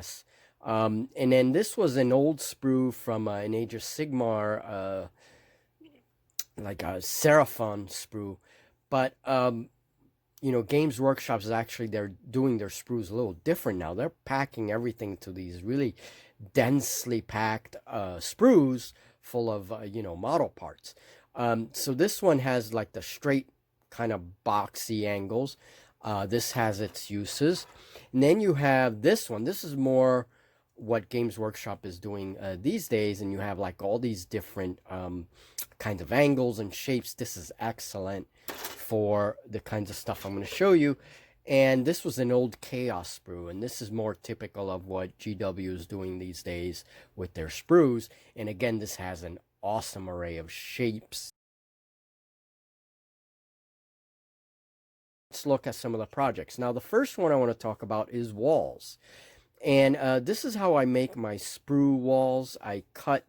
guess. And then this was an old sprue from an Age of Sigmar, like a Seraphon sprue. But Games Workshop is actually, they're doing their sprues a little different now. They're packing everything to these really densely packed sprues full of model parts. So this one has like the straight kind of boxy angles. This has its uses. And then you have this one. This is more what Games Workshop is doing these days, and you have like all these different kinds of angles and shapes. This is excellent for the kinds of stuff I'm going to show you. And this was an old Chaos sprue, and this is more typical of what GW is doing these days with their sprues. And again, this has an awesome array of shapes. Let's look at some of the projects. Now, the first one I want to talk about is walls. And this is how I make my sprue walls. I cut,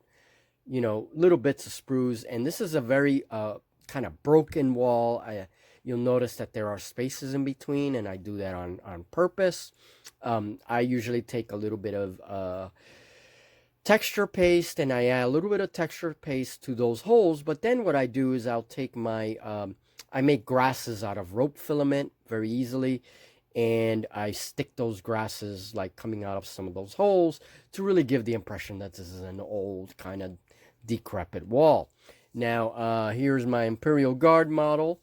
little bits of sprues, and this is a very kind of broken wall. You'll notice that there are spaces in between, and I do that on purpose. I usually take a little bit of texture paste, and I add a little bit of texture paste to those holes. But then what I do is I'll take my, I make grasses out of rope filament very easily, and I stick those grasses like coming out of some of those holes to really give the impression that this is an old kind of decrepit wall. Now, here's my Imperial Guard model,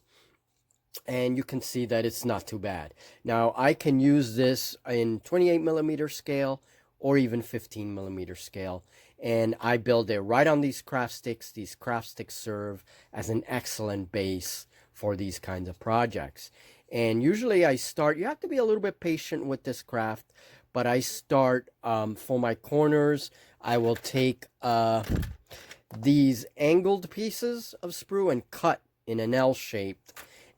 and you can see that it's not too bad. Now, I can use this in 28mm scale or even 15mm scale, and I build it right on these craft sticks. These craft sticks serve as an excellent base for these kinds of projects. And usually I start, you have to be a little bit patient with this craft, but I start for my corners, I will take these angled pieces of sprue and cut in an L shaped,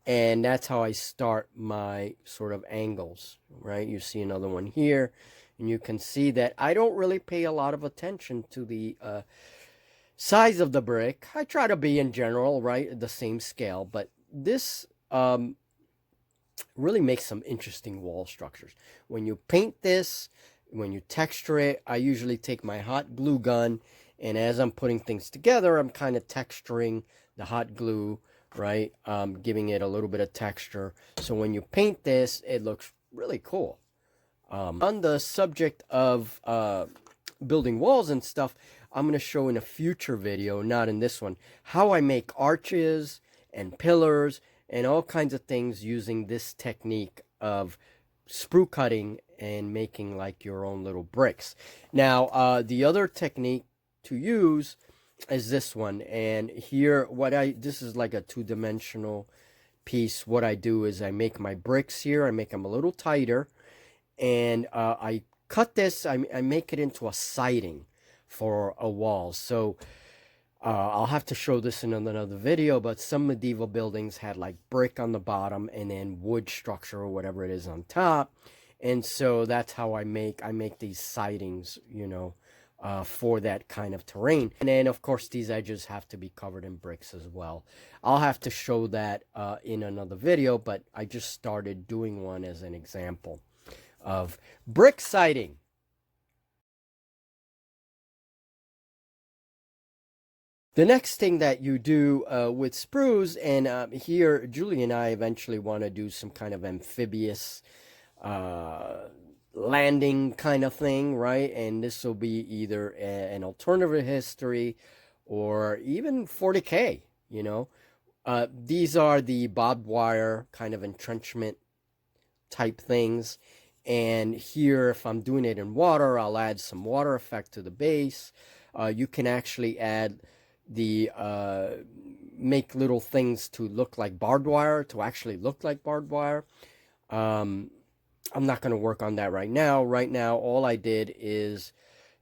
and that's how I start my sort of angles, right? You see another one here, and you can see that I don't really pay a lot of attention to the size of the brick. I try to be in general, right, the same scale, but this really makes some interesting wall structures. When you paint this, when you texture it, I usually take my hot glue gun, and as I'm putting things together, I'm kind of texturing the hot glue, right? Giving it a little bit of texture. So when you paint this, it looks really cool. On the subject of building walls and stuff, I'm going to show in a future video, not in this one, how I make arches and pillars and all kinds of things using this technique of sprue cutting and making like your own little bricks. Now, the other technique to use is this one, and here this is like a two-dimensional piece. What I do is I make my bricks here, I make them a little tighter, and I cut this, I make it into a siding for a wall. So I'll have to show this in another video, but some medieval buildings had like brick on the bottom and then wood structure or whatever it is on top. And so that's how I make these sidings, for that kind of terrain. And then, of course, these edges have to be covered in bricks as well. I'll have to show that in another video, but I just started doing one as an example of brick siding. The next thing that you do with sprues, and here Julie and I eventually want to do some kind of amphibious landing kind of thing, right? And this will be either an alternative history or even 40K, These are the barbed wire kind of entrenchment type things. And here, if I'm doing it in water, I'll add some water effect to the base. You can actually add make little things to look like barbed wire, to actually look like barbed wire. I'm not going to work on that right now. Right now, all I did is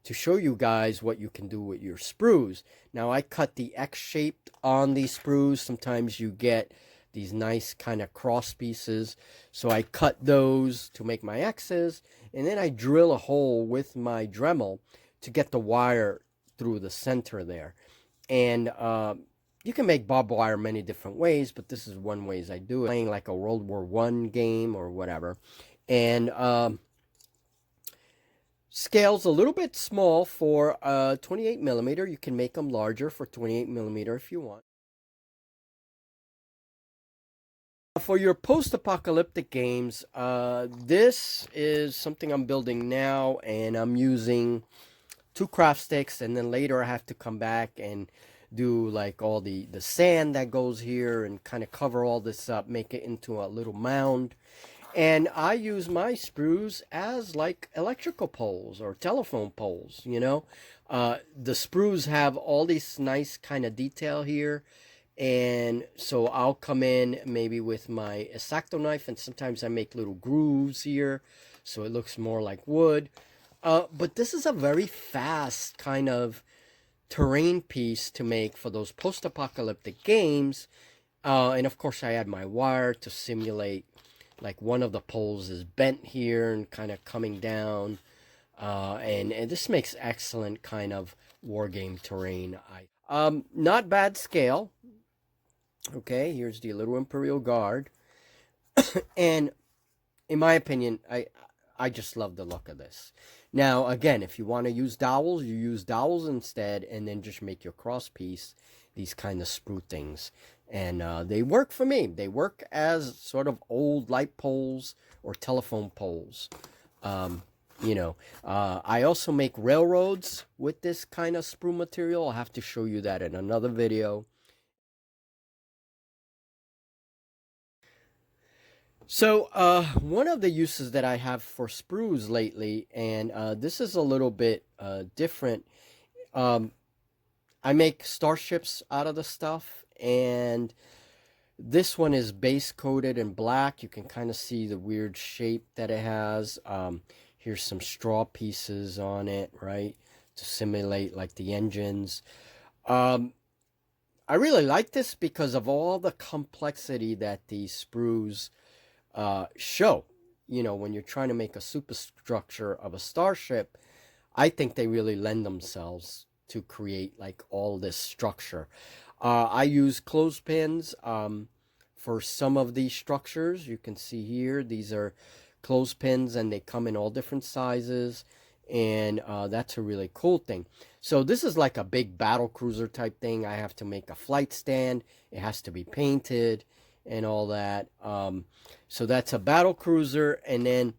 to show you guys what you can do with your sprues. Now, I cut the X shape on these sprues. Sometimes you get these nice kind of cross pieces. So I cut those to make my X's, and then I drill a hole with my Dremel to get the wire through the center there. And you can make barbed wire many different ways, but this is one way I do it. Playing like a World War I game or whatever. And scale's a little bit small for 28 millimeter. You can make them larger for 28 millimeter if you want. For your post-apocalyptic games, this is something I'm building now, and I'm using 2 craft sticks, and then later I have to come back and do like all the sand that goes here and kind of cover all this up, make it into a little mound. And I use my sprues as like electrical poles or telephone poles, you know. The sprues have all this nice kind of detail here. And so I'll come in maybe with my X-Acto knife, and sometimes I make little grooves here so it looks more like wood. But this is a very fast kind of terrain piece to make for those post-apocalyptic games. And of course I add my wire to simulate like one of the poles is bent here and kind of coming down. And this makes excellent kind of war game terrain. Not bad scale. Okay, here's the little Imperial Guard. And in my opinion, I just love the look of this. Now, again, if you want to use dowels, you use dowels instead, and then just make your cross piece, these kind of sprue things. And they work for me. They work as sort of old light poles or telephone poles. You know, I also make railroads with this kind of sprue material. I'll have to show you that in another video. So, one of the uses that I have for sprues lately, and this is a little bit different. I make starships out of the stuff, and this one is base coated in black. You can kind of see the weird shape that it has. Here's some straw pieces on it, right, to simulate like the engines. I really like this because of all the complexity that these sprues show. You know, when you're trying to make a superstructure of a starship, I think they really lend themselves to create like all this structure. I use clothespins for some of these structures. You can see here, these are clothespins and they come in all different sizes, and that's a really cool thing. So this is like a big battle cruiser type thing. I have to make a flight stand. It has to be painted and all that. So that's a battle cruiser, and then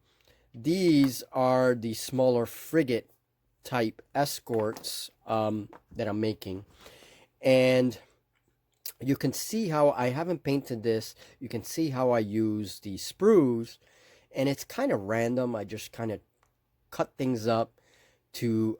these are the smaller frigate type escorts that I'm making. And you can see how I haven't painted this. You can see how I use the sprues, and it's kind of random. I just kind of cut things up to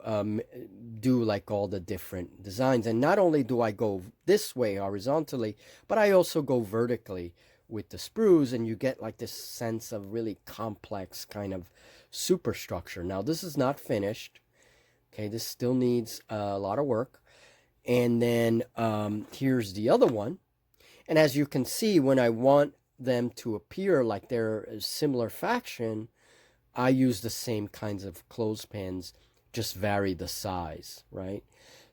do like all the different designs. And not only do I go this way horizontally, but I also go vertically with the sprues, and you get like this sense of really complex kind of superstructure. Now this is not finished. Okay, this still needs a lot of work. And then here's the other one. And as you can see, when I want them to appear like they're a similar faction, I use the same kinds of clothespins, just vary the size, right?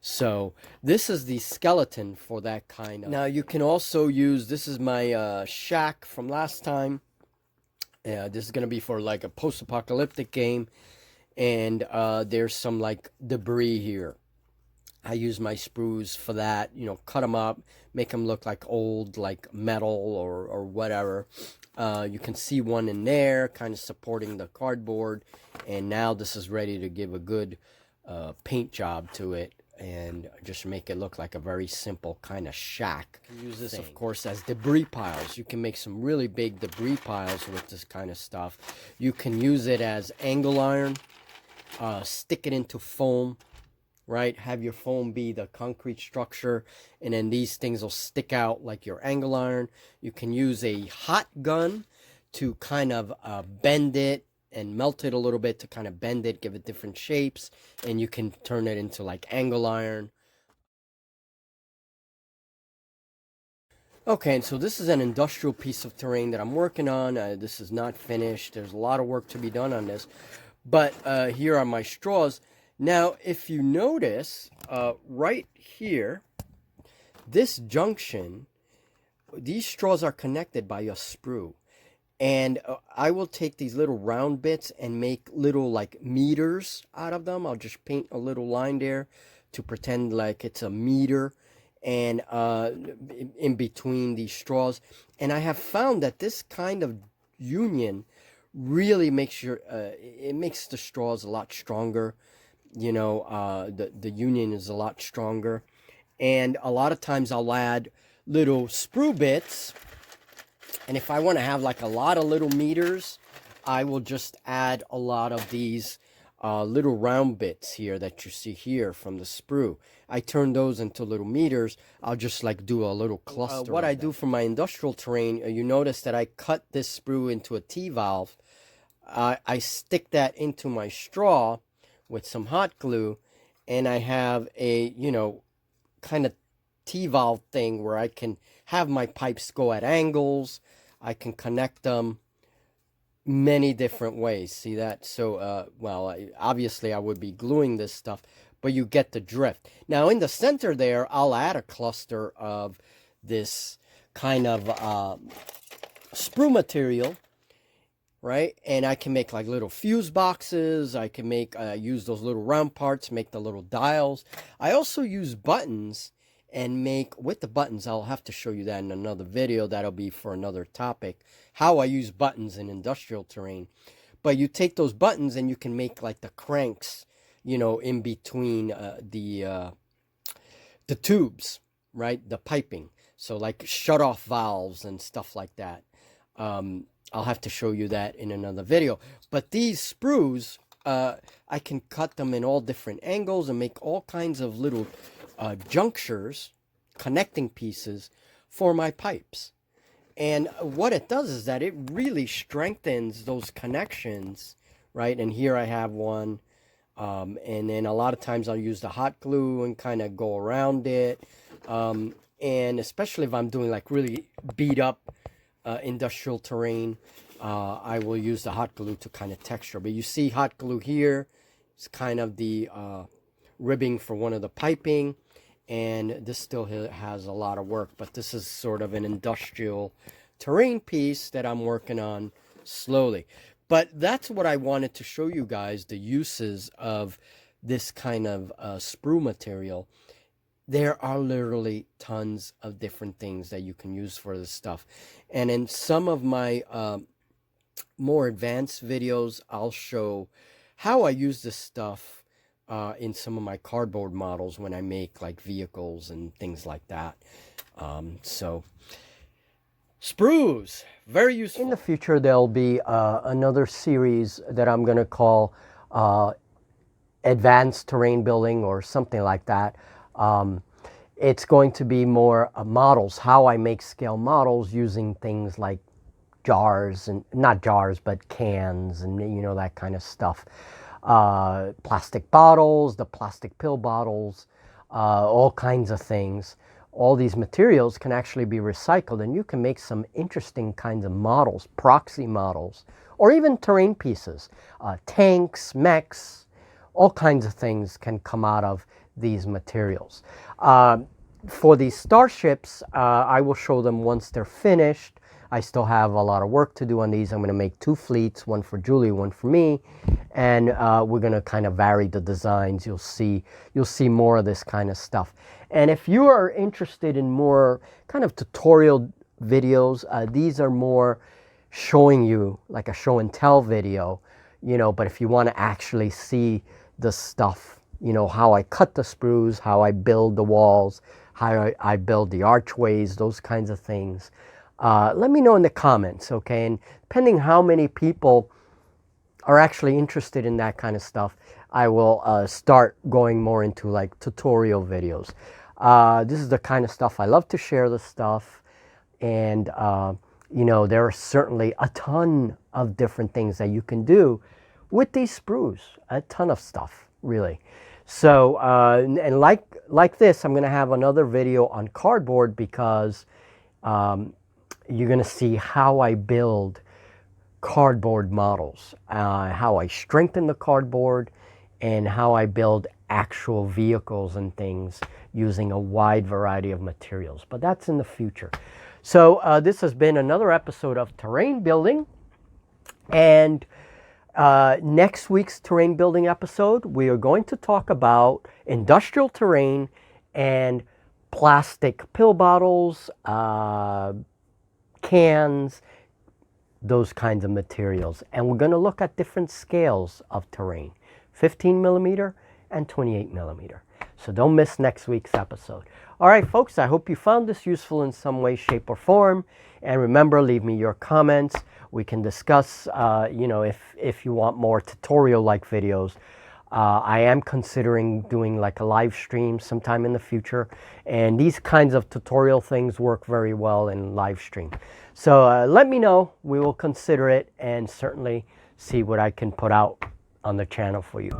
So this is the skeleton for that kind of. Now you can also use, this is my shack from last time. This is going to be for like a post-apocalyptic game. And there's some like debris here. I use my sprues for that, you know, cut them up, make them look like old, like metal or whatever. You can see one in there kind of supporting the cardboard. And now this is ready to give a good paint job to it and just make it look like a very simple kind of shack. You can use this, of course, as debris piles. You can make some really big debris piles with this kind of stuff. You can use it as angle iron, stick it into foam, right? Have your foam be the concrete structure, and then these things will stick out like your angle iron. You can use a hot gun to kind of bend it and melt it a little bit to kind of bend it, give it different shapes, and you can turn it into like angle iron. Okay, and so this is an industrial piece of terrain that I'm working on. This is not finished. There's a lot of work to be done on this. But here are my straws. Now, if you notice, right here, this junction, these straws are connected by a sprue. And I will take these little round bits and make little like meters out of them. I'll just paint a little line there to pretend like it's a meter, and in between these straws. And I have found that this kind of union really makes it makes the straws a lot stronger. The union is a lot stronger. And a lot of times I'll add little sprue bits, and if I want to have like a lot of little meters, I will just add a lot of these little round bits here that you see here from the sprue. I turn those into little meters. I'll just like do a little cluster. What I do for my industrial terrain, you notice that I cut this sprue into a T-valve. I stick that into my straw with some hot glue, and I have a, kind of T-valve thing where I can have my pipes go at angles. I can connect them many different ways. See that? So, obviously I would be gluing this stuff, but you get the drift. Now in the center there, I'll add a cluster of this kind of sprue material, right? And I can make like little fuse boxes. I can make use those little round parts, make the little dials. I also use buttons and make, with the buttons, I'll have to show you that in another video. That'll be for another topic, how I use buttons in industrial terrain. But you take those buttons and you can make like the cranks, in between the tubes, right? The piping. So like shut off valves and stuff like that. I'll have to show you that in another video. But these sprues, I can cut them in all different angles and make all kinds of little junctures, connecting pieces for my pipes. And what it does is that it really strengthens those connections, right? And here I have one. And then a lot of times I'll use the hot glue and kind of go around it. And especially if I'm doing like really beat up industrial terrain, I will use the hot glue to kind of texture. But you see hot glue here. It's kind of the ribbing for one of the piping. And this still has a lot of work, but this is sort of an industrial terrain piece that I'm working on slowly. But that's what I wanted to show you guys, the uses of this kind of sprue material. There are literally tons of different things that you can use for this stuff. And in some of my more advanced videos, I'll show how I use this stuff in some of my cardboard models when I make like vehicles and things like that. So sprues, very useful. In the future, there'll be another series that I'm going to call Advanced Terrain Building or something like that. It's going to be more models, how I make scale models using things like jars, and not jars, but cans and, that kind of stuff. Plastic bottles, the plastic pill bottles, all kinds of things. All these materials can actually be recycled, and you can make some interesting kinds of models, proxy models, or even terrain pieces. Tanks, mechs, all kinds of things can come out of these materials. For these starships, I will show them once they're finished. I still have a lot of work to do on these. I'm going to make 2 fleets, one for Julie, one for me, and we're going to kind of vary the designs. You'll see more of this kind of stuff. And if you are interested in more kind of tutorial videos, these are more showing you like a show and tell video, but if you want to actually see the stuff, how I cut the sprues, how I build the walls, how I build the archways, those kinds of things. Let me know in the comments, okay? And depending how many people are actually interested in that kind of stuff, I will start going more into like tutorial videos. This is the kind of stuff I love to share, the stuff. And, there are certainly a ton of different things that you can do with these sprues. A ton of stuff, really. So, and like this, I'm going to have another video on cardboard because you're going to see how I build cardboard models, how I strengthen the cardboard, and how I build actual vehicles and things using a wide variety of materials. But that's in the future. So this has been another episode of Terrain Building. And next week's terrain building episode, we are going to talk about industrial terrain and plastic pill bottles, cans, those kinds of materials. And we're going to look at different scales of terrain, 15 millimeter and 28 millimeter. So don't miss next week's episode. All right, folks, I hope you found this useful in some way, shape, or form. And remember, leave me your comments. We can discuss, if you want more tutorial-like videos. I am considering doing like a live stream sometime in the future. And these kinds of tutorial things work very well in live stream. So let me know. We will consider it and certainly see what I can put out on the channel for you.